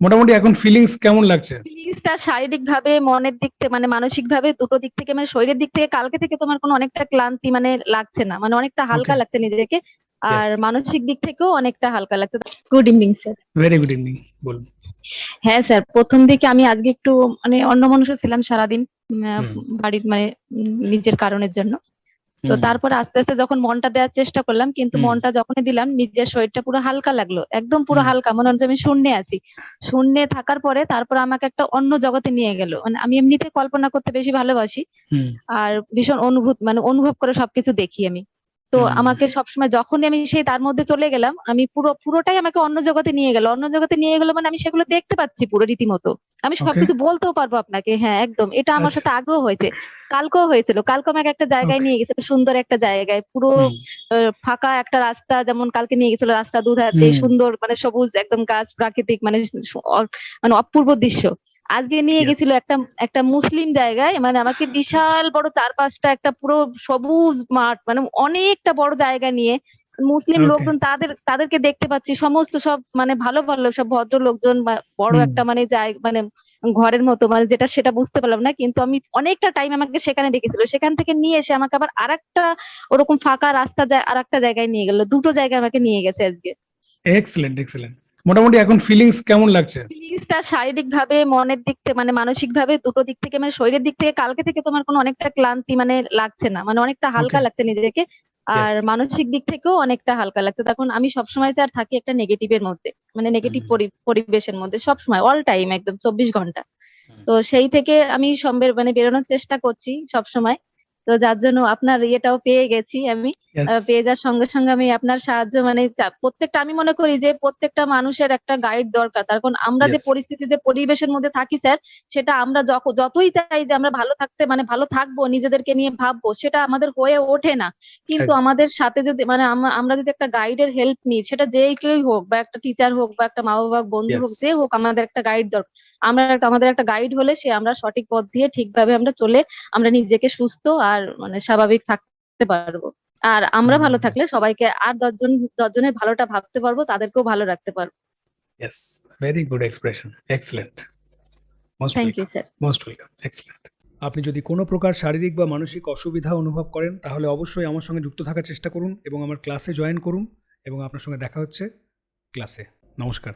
মোটামুটি এখন ফিলিংস কেমন লাগছে? ফিলিংসটা শারীরিক ভাবে, মনের দিক থেকে, মানে মানসিক ভাবে, দুটো দিক থেকে, মানে শরীরের দিক থেকে কালকে থেকে তোমার কোনো অনেকটা ক্লান্তি মানে লাগছে না, মানে অনেকটা ওকে। হালকা লাগছে নিজেকে। ইয়েস। আর মানসিক দিক থেকেও অনেকটা হালকা লাগছে। Good evening sir. Very good evening. বলুন। হ্যাঁ স্যার, প্রথম দিকে আমি আজকে একটু মানে অন্যমনস্ক ছিলাম সারাদিন, হুম। বাড়ির মানে নিজের কারণের জন্য। তো হুম। তারপরে আস্তে আস্তে যখন মনটা দেওয়ার চেষ্টা করলাম, কিন্তু হুম। মনটা যখনই দিলাম নিজের শরীরটা পুরো হালকা লাগলো, একদম পুরো হুম। হালকা, মনে হচ্ছে আমি শূন্যে আছি। শূন্যে থাকার পরে তারপর আমাকে একটা অন্য জগতে নিয়ে গেল। মানে আমি এমনিতে কল্পনা করতে বেশি ভালোবাসি, হুম। আর ভীষণ অনুভব করে সবকিছু দেখি আমি। তো হুম। আমাকে সবসময় যখনই আমি সেই তার মধ্যে চলে গেলাম, আমি পুরোটাই আমাকে অন্য জগতে নিয়ে গেল। অন্য জগতে নিয়ে গেল মানে আমি সেগুলো দেখতে পাচ্ছি পুরো রীতিমতো। আমি ওকে। সবকিছু বলতেও পারবো আপনাকে, হ্যাঁ একদম। এটা আমার আচ্ছা। সাথে আগেও হয়েছে, কালকেও হয়েছিল। কালকে আমাকে একটা জায়গায় ওকে। নিয়ে গেছিল, সুন্দর একটা জায়গায়, পুরো হুম। ফাঁকা একটা রাস্তা। যেমন কালকে নিয়ে গেছিল, রাস্তা দুধার দিয়ে হুম। সুন্দর, মানে সবুজ একদম গাছ, প্রাকৃতিক, মানে মানে অপূর্ব দৃশ্য। আজকে নিয়ে ইয়েস। গেছিল একটা একটা মুসলিম জায়গায়, মানে আমাকে আচ্ছা। বিশাল বড় চারপাশটা একটা পুরো সবুজ মাঠ, মানে অনেকটা বড় জায়গা নিয়ে মুসলিম ওকে। লোকজন, তাদেরকে দেখতে পাচ্ছি, সমস্ত সব মানে ভালো ভালো সব ভদ্র লোকজন, বা বড় হুম। একটা মানে মানে ঘরের মতো, মানে যেটা সেটা বুঝতে পারলাম না, কিন্তু আমি অনেকটা টাইম আমাকে সেখানে রেখেছিল। সেখান থেকে নিয়ে এসে আমাকে আবার আরেকটা ওরকম ফাঁকা রাস্তা আরেকটা জায়গায় নিয়ে গেল। দুটো জায়গায় আমাকে নিয়ে গেছে আজকে। Excellent, excellent. মোটামুটি এখন ফিলিংস কেমন লাগছে? ফিলিংসটা শারীরিক ভাবে, মনের দিক থেকে, মানে মানসিক ভাবে, দুটো দিক থেকে, মানে শরীরের দিক থেকে কালকে থেকে তোমার কোনো অনেকটা ক্লান্তি মানে লাগছে না, মানে অনেকটা ওকে। হালকা লাগছে নিজেকে। ইয়েস। আর মানসিক দিক থেকেও অনেকটা হালকা লাগছে। তখন আমি সবসময় স্যার থাকি একটা নেগেটিভের মধ্যে, মানে নেগেটিভ হুম। পরিবেশের মধ্যে সবসময়, অল টাইম, একদম 24 ঘন্টা। হুম। তো সেই থেকে আমি মানে বেরোনোর চেষ্টা করছি সবসময়। তো যার জন্য আপনার ইয়েটাও পেয়ে গেছি আমি। ইয়েস। পেয়ে যাওয়ার সঙ্গে সঙ্গে আমি আপনার সাহায্য, মানে প্রত্যেকটা, আমি মনে করি যে প্রত্যেকটা মানুষের একটা গাইড দরকার। তার কারণ আমরা যে ইয়েস। পরিস্থিতিতে, পরিবেশের মধ্যে থাকি স্যার, সেটা আমরা যতই চাই যে আমরা ভালো থাকতে, মানে ভালো থাকবো, নিজেদেরকে নিয়ে ভাববো, সেটা আমাদের হয়ে ওঠে না। কিন্তু একদম। আমাদের সাথে যদি, মানে আমরা যদি একটা গাইডের হেল্প নিই, সেটা যেই কেউই হোক, বা একটা টিচার হোক, বা একটা মা বাবা, বন্ধু ইয়েস। হোক, যে হোক, আমাদের একটা গাইড দরকার। আমাদের একটা গাইড হলে সে আমরা সঠিক পথ দিয়ে ঠিকভাবে আমরা চলে, আমরা নিজেকে সুস্থ আর মানে স্বাভাবিক থাকতে পারবো। আর আমরা ভালো হুম। থাকলে সবাইকে আর 10জনের ভালোটা ভাবতে পারবো, তাদেরকেও ভালো রাখতে পারবো। Yes. Very good expression. Excellent. Most thank you welcome. Sir. Most welcome. Excellent. আপনি যদি কোনো প্রকার শারীরিক বা মানসিক অসুবিধা অনুভব করেন তাহলে অবশ্যই আমার সঙ্গে যুক্ত থাকার চেষ্টা করুন এবং আমার ক্লাসে জয়েন করুন, এবং আপনার সঙ্গে দেখা হচ্ছে ক্লাসে। নমস্কার।